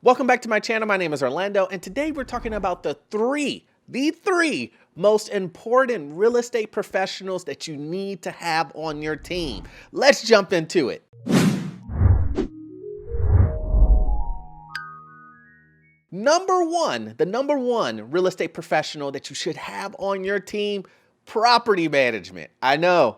Welcome back to my channel. My name is Orlando, and today we're talking about the three most important real estate professionals that you need to have on your team. Let's jump into it. The number one real estate professional that you should have on your team, property management. I know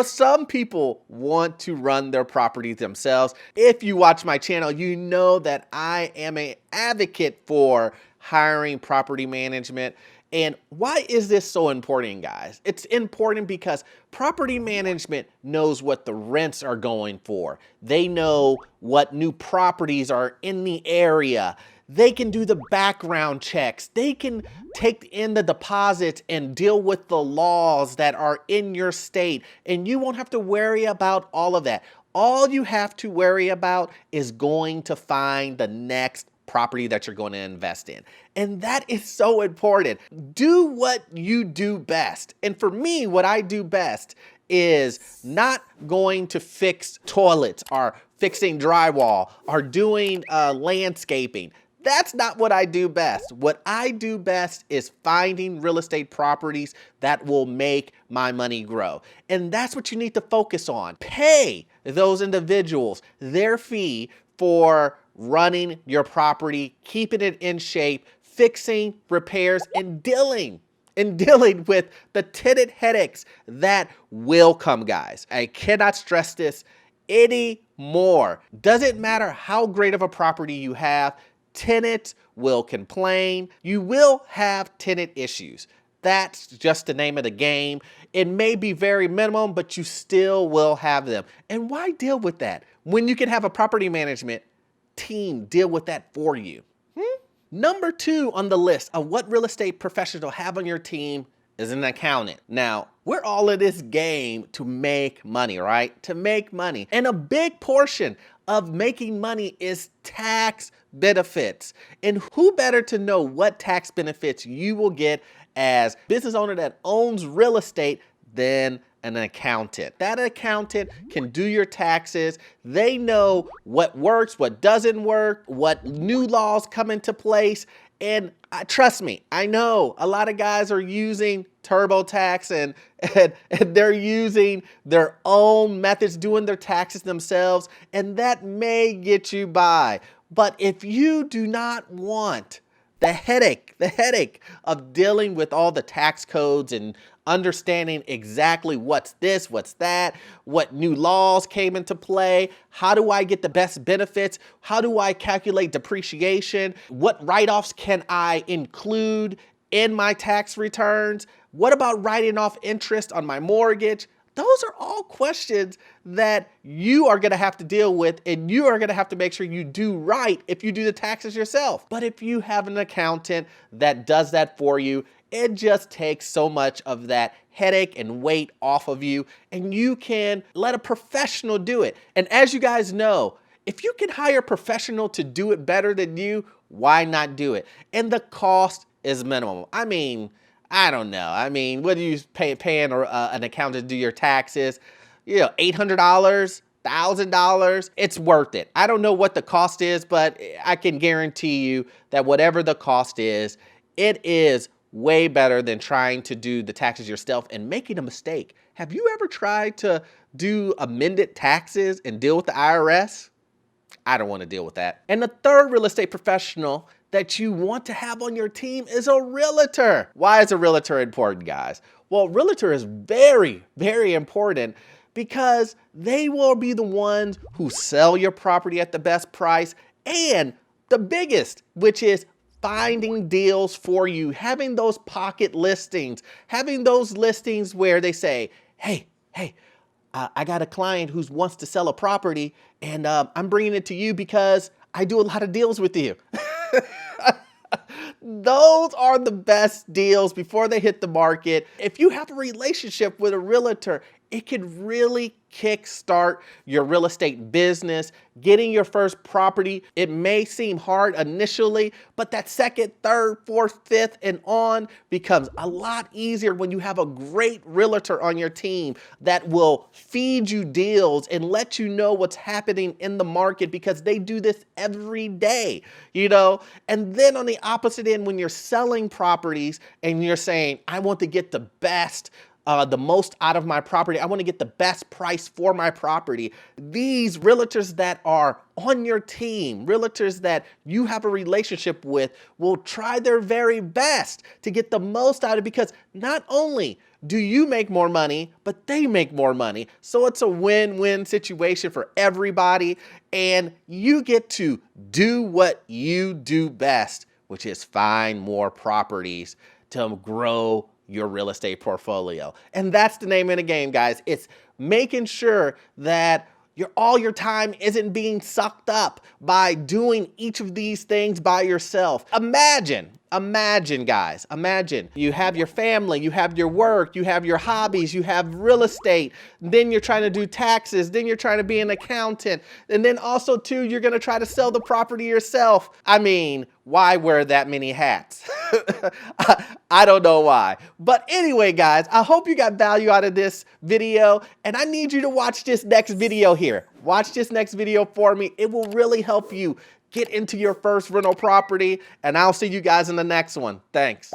some people want to run their properties themselves. If you watch my channel, you know that I am an advocate for hiring property management. And why is this so important, guys? It's important because property management knows what the rents are going for. They know what new properties are in the area. They can do the background checks. They can take in the deposits and deal with the laws that are in your state. And you won't have to worry about all of that. All you have to worry about is going to find the next property that you're going to invest in. And that is so important. Do what you do best. And for me, what I do best is not going to fix toilets or fixing drywall or doing landscaping. That's not what I do best. What I do best is finding real estate properties that will make my money grow. And that's what you need to focus on. Pay those individuals their fee for running your property, keeping it in shape, fixing repairs, and dealing with the tenant headaches that will come, guys. I cannot stress this anymore. Doesn't matter how great of a property you have, tenants will complain. You will have tenant issues. That's just the name of the game. It may be very minimum, but you still will have them. And why deal with that when you can have a property management team deal with that for you? Number 2 on the list of what real estate professional have on your team is an accountant. Now, we're all in this game to make money, right? To make money. And a big portion of making money is tax benefits. And who better to know what tax benefits you will get as business owner that owns real estate than an accountant. That accountant can do your taxes. They know what works, what doesn't work, what new laws come into place. And trust me, I know a lot of guys are using TurboTax and they're using their own methods, doing their taxes themselves, and that may get you by. But if you do not want the headache of dealing with all the tax codes and understanding exactly what's this, what's that, what new laws came into play, how do I get the best benefits, how do I calculate depreciation, what write-offs can I include in my tax returns, what about writing off interest on my mortgage? Those are all questions that you are going to have to deal with, and you are going to have to make sure you do right if you do the taxes yourself. But if you have an accountant that does that for you, it just takes so much of that headache and weight off of you, and you can let a professional do it. And as you guys know, if you can hire a professional to do it better than you, why not do it? And the cost is minimal. I mean, I don't know. I mean, what are you paying an accountant to do your taxes? You know, $800, $1,000. It's worth it. I don't know what the cost is, but I can guarantee you that whatever the cost is, it is way better than trying to do the taxes yourself and making a mistake. Have you ever tried to do amended taxes and deal with the IRS? I don't want to deal with that. And the third real estate professional that you want to have on your team is a realtor. Why is a realtor important, guys? Well, realtor is very, very important because they will be the ones who sell your property at the best price, and the biggest, which is finding deals for you, having those pocket listings, having those listings where they say, hey, I got a client who wants to sell a property, and I'm bringing it to you because I do a lot of deals with you. Those are the best deals before they hit the market. If you have a relationship with a realtor, it could really kickstart your real estate business. Getting your first property, it may seem hard initially, but that second, third, fourth, fifth, and on becomes a lot easier when you have a great realtor on your team that will feed you deals and let you know what's happening in the market, because they do this every day, you know? And then on the opposite end, when you're selling properties and you're saying, I want to get the best, the most out of my property, I want to get the best price for my property. These realtors that are on your team, realtors that you have a relationship with, will try their very best to get the most out of it, because not only do you make more money, but they make more money. So it's a win-win situation for everybody, and you get to do what you do best, which is find more properties to grow your real estate portfolio. And that's the name of the game, guys. It's making sure that all your time isn't being sucked up by doing each of these things by yourself. Imagine, guys, imagine you have your family, you have your work, you have your hobbies, you have real estate, then you're trying to do taxes, then you're trying to be an accountant, and then also too, you're gonna try to sell the property yourself. I mean, why wear that many hats? I don't know why. But anyway, guys, I hope you got value out of this video, and I need you to watch this next video here. Watch this next video for me. It will really help you get into your first rental property, and I'll see you guys in the next one. Thanks.